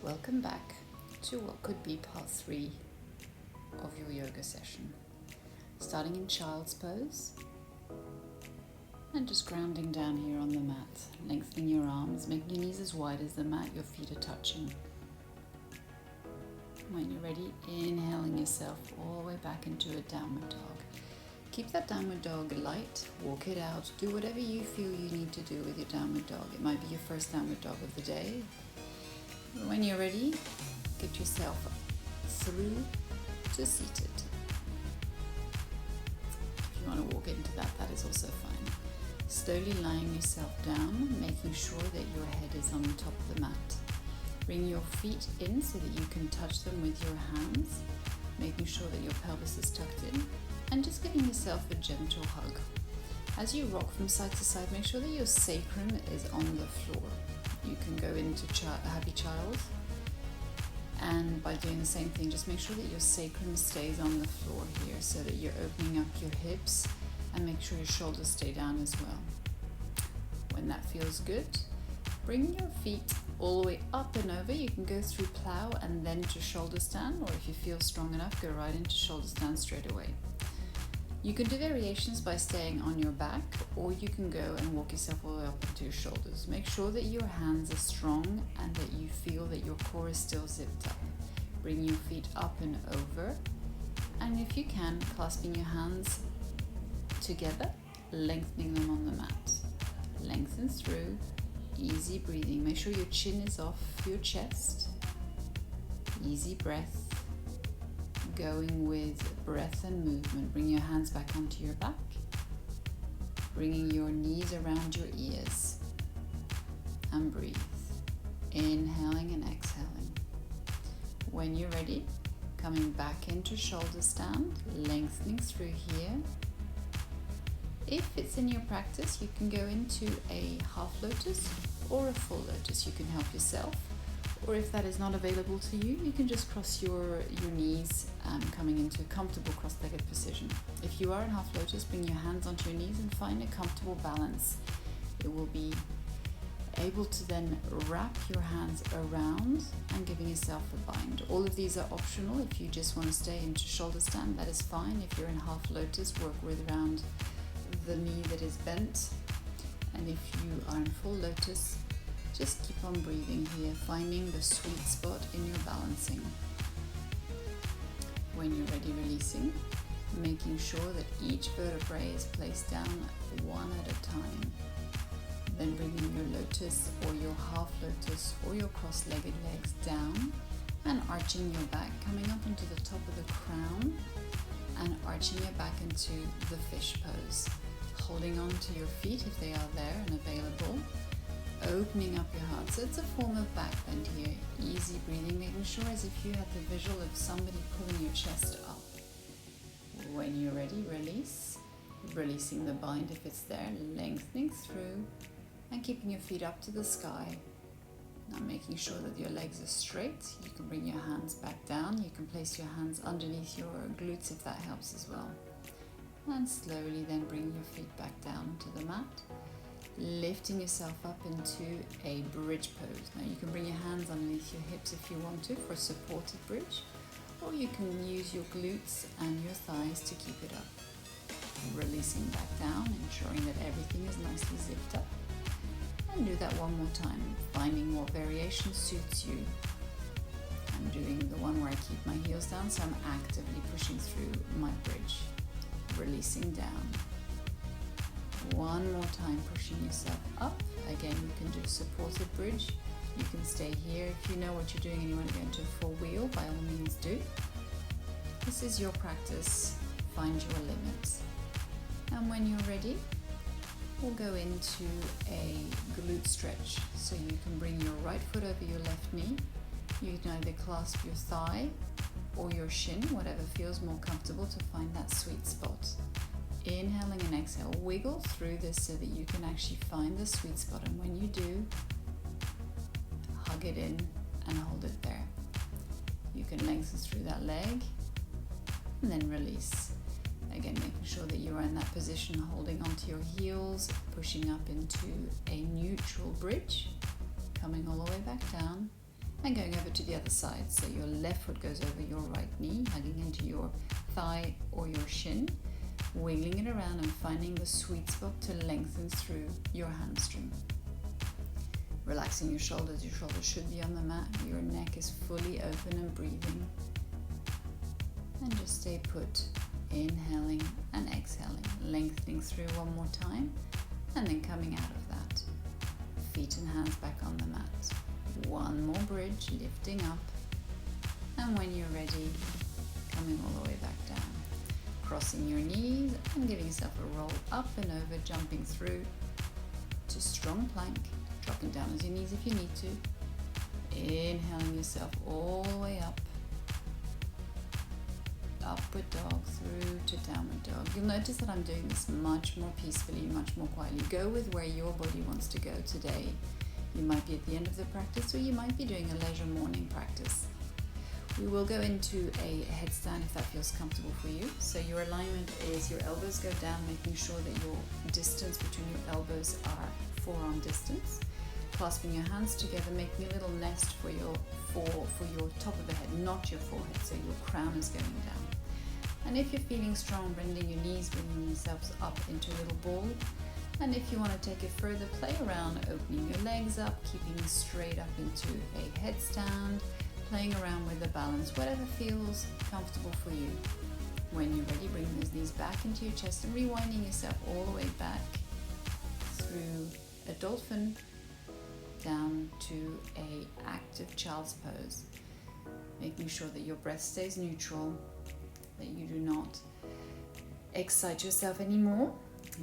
Welcome back to what could be part 3 of your yoga session. Starting in child's pose and just grounding down here on the mat, lengthening your arms, making your knees as wide as the mat, your feet are touching. When you're ready, inhaling yourself all the way back into a downward dog. Keep that downward dog light, walk it out, do whatever you feel you need to do with your downward dog. It might be your first downward dog of the day. When you're ready, get yourself through to seated. If you want to walk into that is also fine. Slowly lying yourself down, making sure that your head is on the top of the mat. Bring your feet in so that you can touch them with your hands, making sure that your pelvis is tucked in, and just giving yourself a gentle hug. As you rock from side to side, make sure that your sacrum is on the floor. You can go into happy child, and by doing the same thing, just make sure that your sacrum stays on the floor here so that you're opening up your hips, and make sure your shoulders stay down as well. When that feels good, bring your feet all the way up and over. You can go through plow and then to shoulder stand, or if you feel strong enough, go right into shoulder stand straight away. You can do variations by staying on your back, or you can go and walk yourself all the way up into your shoulders. Make sure that your hands are strong and that you feel that your core is still zipped up. Bring your feet up and over, and if you can, clasping your hands together, lengthening them on the mat. Lengthen through, easy breathing. Make sure your chin is off your chest. Easy breath. Going with breath and movement. Bring your hands back onto your back. Bringing your knees around your ears. And breathe. Inhaling and exhaling. When you're ready, coming back into shoulder stand, lengthening through here. If it's in your practice, you can go into a half lotus or a full lotus. You can help yourself. Or if that is not available to you, you can just cross your knees, coming into a comfortable cross-legged position. If you are in half lotus, bring your hands onto your knees and find a comfortable balance. It will be able to then wrap your hands around and giving yourself a bind. All of these are optional. If you just want to stay into shoulder stand, that is fine. If you're in half lotus, work with around the knee that is bent. And if you are in full lotus, just keep on breathing here, finding the sweet spot in your balancing. When you're ready, releasing, making sure that each vertebrae is placed down one at a time. Then bringing your lotus or your half lotus or your cross-legged legs down and arching your back, coming up into the top of the crown and arching your back into the fish pose. Holding on to your feet if they are there and available. Opening up your heart. So it's a form of back bend here. Easy breathing, making sure as if you had the visual of somebody pulling your chest up. When you're ready, release. Releasing the bind if it's there, lengthening through and keeping your feet up to the sky. Now making sure that your legs are straight. You can bring your hands back down. You can place your hands underneath your glutes if that helps as well. And slowly then bring your feet back down to the mat. Lifting yourself up into a bridge pose. Now you can bring your hands underneath your hips if you want to for a supported bridge, or you can use your glutes and your thighs to keep it up. Releasing back down, ensuring that everything is nicely zipped up. And do that one more time, finding what variation suits you. I'm doing the one where I keep my heels down, so I'm actively pushing through my bridge. Releasing down. One more time, pushing yourself up. Again, you can do supported bridge. You can stay here. If you know what you're doing and you want to go into a full wheel, by all means do. This is your practice. Find your limits. And when you're ready, we'll go into a glute stretch. So you can bring your right foot over your left knee. You can either clasp your thigh or your shin, whatever feels more comfortable to find that sweet spot. Inhaling and exhale, wiggle through this so that you can actually find the sweet spot, and when you do, hug it in and hold it there. You can lengthen through that leg and then release. Again, making sure that you are in that position, holding onto your heels, pushing up into a neutral bridge, coming all the way back down, and going over to the other side. So your left foot goes over your right knee, hugging into your thigh or your shin, wiggling it around and finding the sweet spot to lengthen through your hamstring. Relaxing your shoulders should be on the mat, your neck is fully open and breathing. And just stay put, inhaling and exhaling, lengthening through one more time, and then coming out of that. Feet and hands back on the mat. One more bridge, lifting up, and when you're ready, coming all the way back down. Crossing your knees and giving yourself a roll up and over, jumping through to strong plank, dropping down on your knees if you need to. Inhaling yourself all the way up. Upward dog through to downward dog. You'll notice that I'm doing this much more peacefully, much more quietly. Go with where your body wants to go today. You might be at the end of the practice, or you might be doing a leisure morning practice. We will go into a headstand if that feels comfortable for you. So your alignment is your elbows go down, making sure that your distance between your elbows are forearm distance. Clasping your hands together, making a little nest for your top of the head, not your forehead, so your crown is going down. And if you're feeling strong, bending your knees, bringing yourselves up into a little ball. And if you want to take it further, play around, opening your legs up, keeping straight up into a headstand, playing around with the balance, whatever feels comfortable for you. When you're ready, bring those knees back into your chest and rewinding yourself all the way back through a dolphin down to a active child's pose, making sure that your breath stays neutral, that you do not excite yourself anymore.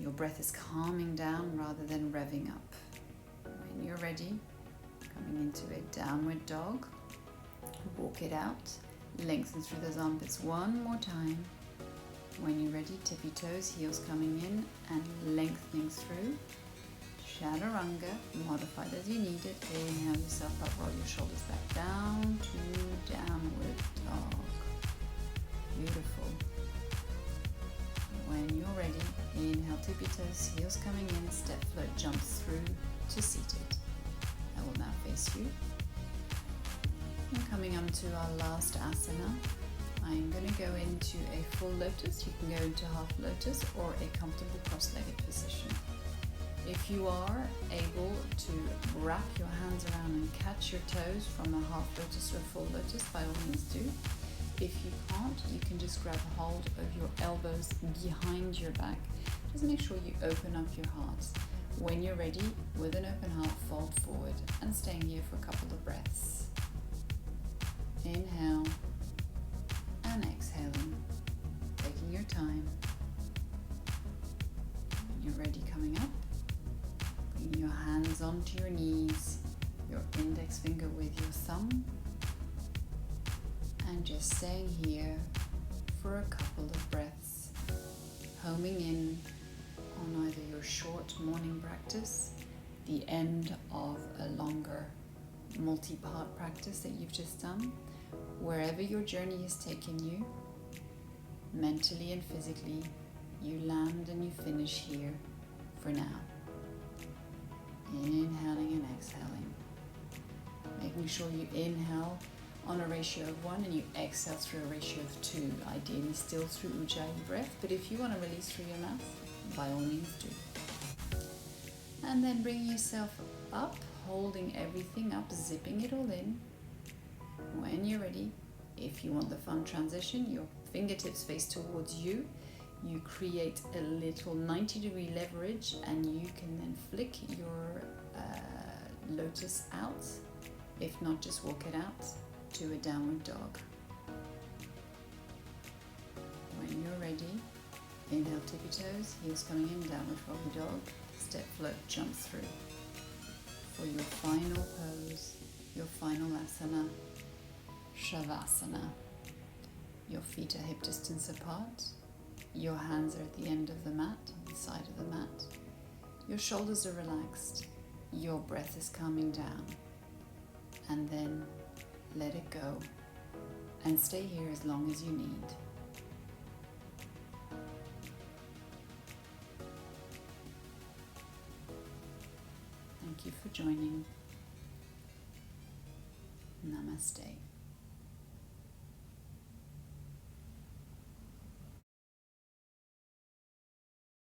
Your breath is calming down rather than revving up. When you're ready, coming into a downward dog, walk it out, lengthen through those armpits one more time. When you're ready, tippy toes, heels coming in and lengthening through. Chaturanga, modified as you need it. Inhale yourself up, roll your shoulders back down to downward dog. Beautiful. When you're ready, inhale, tippy toes, heels coming in, step float, jumps through to seated. I will now face you. And coming on to our last asana, I'm going to go into a full lotus. You can go into half lotus or a comfortable cross-legged position. If you are able to wrap your hands around and catch your toes from a half lotus or a full lotus, by all means do. If you can't, you can just grab hold of your elbows behind your back. Just make sure you open up your heart. When you're ready, with an open heart, fold forward and staying here for a couple of breaths. Inhale and exhaling, taking your time. When you're ready, coming up, bringing your hands onto your knees, your index finger with your thumb, and just staying here for a couple of breaths, homing in on either your short morning practice, the end of a longer multi-part practice that you've just done, wherever your journey has taken you, mentally and physically, you land and you finish here for now. Inhaling and exhaling. Making sure you inhale on a ratio of 1 and you exhale through a ratio of 2, ideally still through Ujjayi breath, but if you want to release through your mouth, by all means do. And then bring yourself up, holding everything up, zipping it all in. When you're ready, if you want the fun transition, your fingertips face towards you. You create a little 90-degree leverage and you can then flick your lotus out. If not, just walk it out to a downward dog. When you're ready, inhale, tippy toes, heels coming in, downward froggy dog, step float, jump through. For your final pose, your final asana, Shavasana. Your feet are hip distance apart. Your hands are at the end of the mat, on the side of the mat. Your shoulders are relaxed. Your breath is calming down. And then let it go. And stay here as long as you need. Thank you for joining. Namaste.